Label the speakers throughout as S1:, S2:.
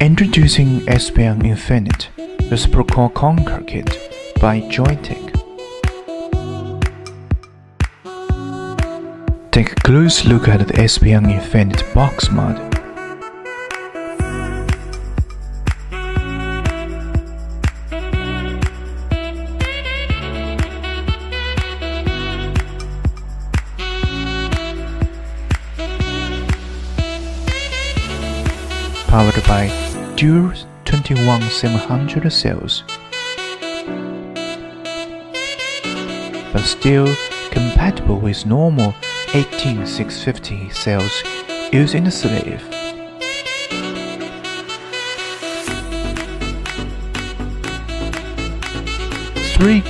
S1: Introducing Espion Infinite with ProCore Conquer kit by Joyetech. Take a close look at the Espion Infinite box mod. Powered by dual 21700 cells, but still compatible with normal 18650 cells using the sleeve.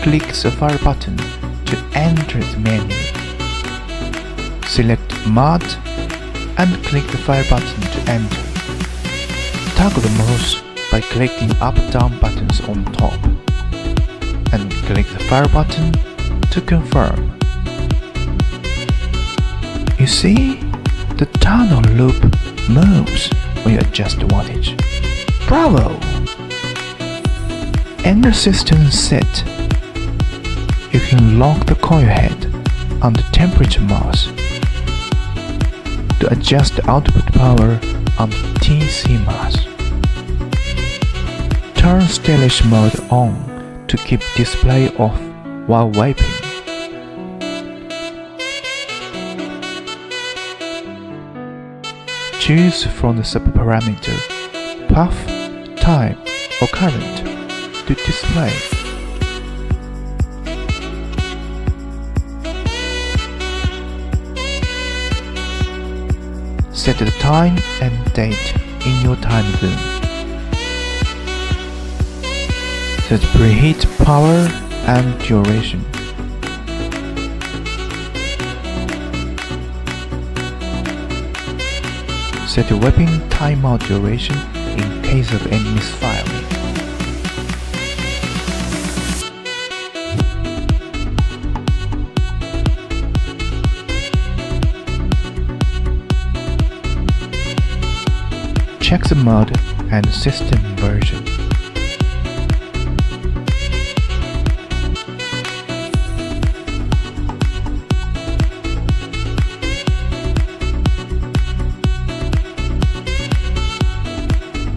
S1: Clicks the fire button to enter the menu. Select Mod and click the fire button to enter. Toggle the mouse by clicking up-down buttons on top, and click the fire button to confirm. You see, the tunnel loop moves when you adjust the wattage. Bravo! In the system set, you can lock the coil head on the temperature mouse to adjust the output power on the TC mouse. Turn stylish mode on to keep display off while wiping. Choose from the sub-parameter puff, time, or current to display. Set the time and date in your time zone. Set preheat power and duration. Set the wiping timeout duration in case of any misfiring. Check the mode and system version.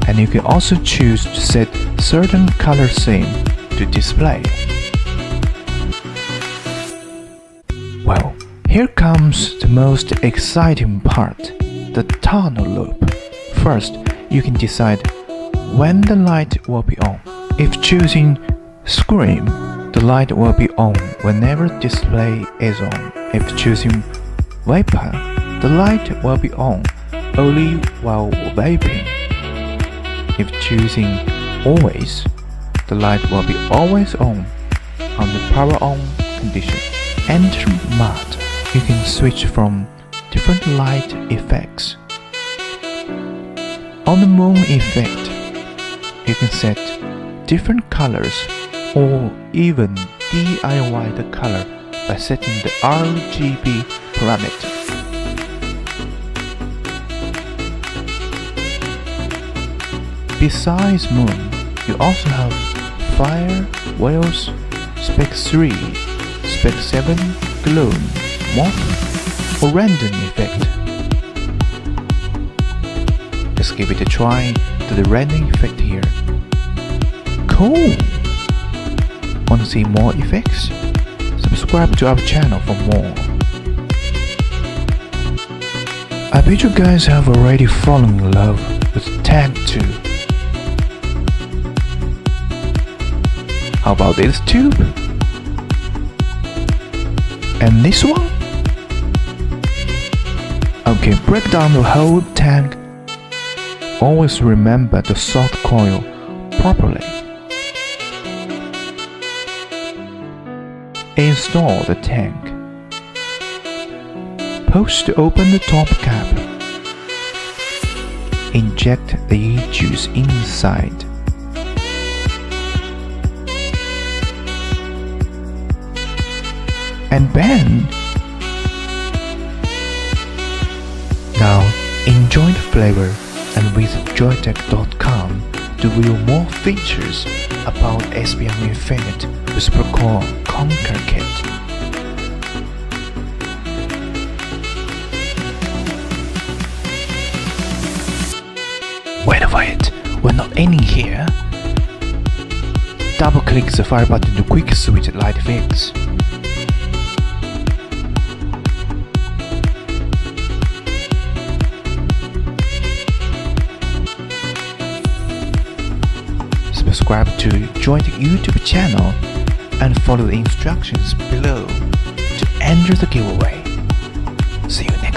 S1: And you can also choose to set certain color theme to display. Well, here comes the most exciting part, the tunnel loop. First, you can decide when the light will be on. If choosing Scream, the light will be on whenever display is on. If choosing Vapor, the light will be on only while vaping. If choosing Always, the light will be always on the power on condition. Enter Mod. You can switch from different light effects. On the moon effect, you can set different colors or even DIY the color by setting the RGB parameter. Besides moon, you also have fire, whales, spec 3, spec 7, gloom, moth, or random effect. Let's give it a try to the random effect here. Cool! Want to see more effects? Subscribe to our channel for more. I bet you guys have already fallen in love with Tank 2. How about this tube? And this one? Okay, break down the whole tank. Always remember to sort coil properly. Install the tank. Push to open the top cap. Inject the e-juice inside. And bend. Now enjoy the flavor and visit joyetech.com to view more features about Espion Infinite with ProCore Conquer kit. Wait, we're not ending here. Double-click the fire button to quick switch light fix. Subscribe to Joyetech YouTube channel and follow the instructions below to enter the giveaway. See you next time.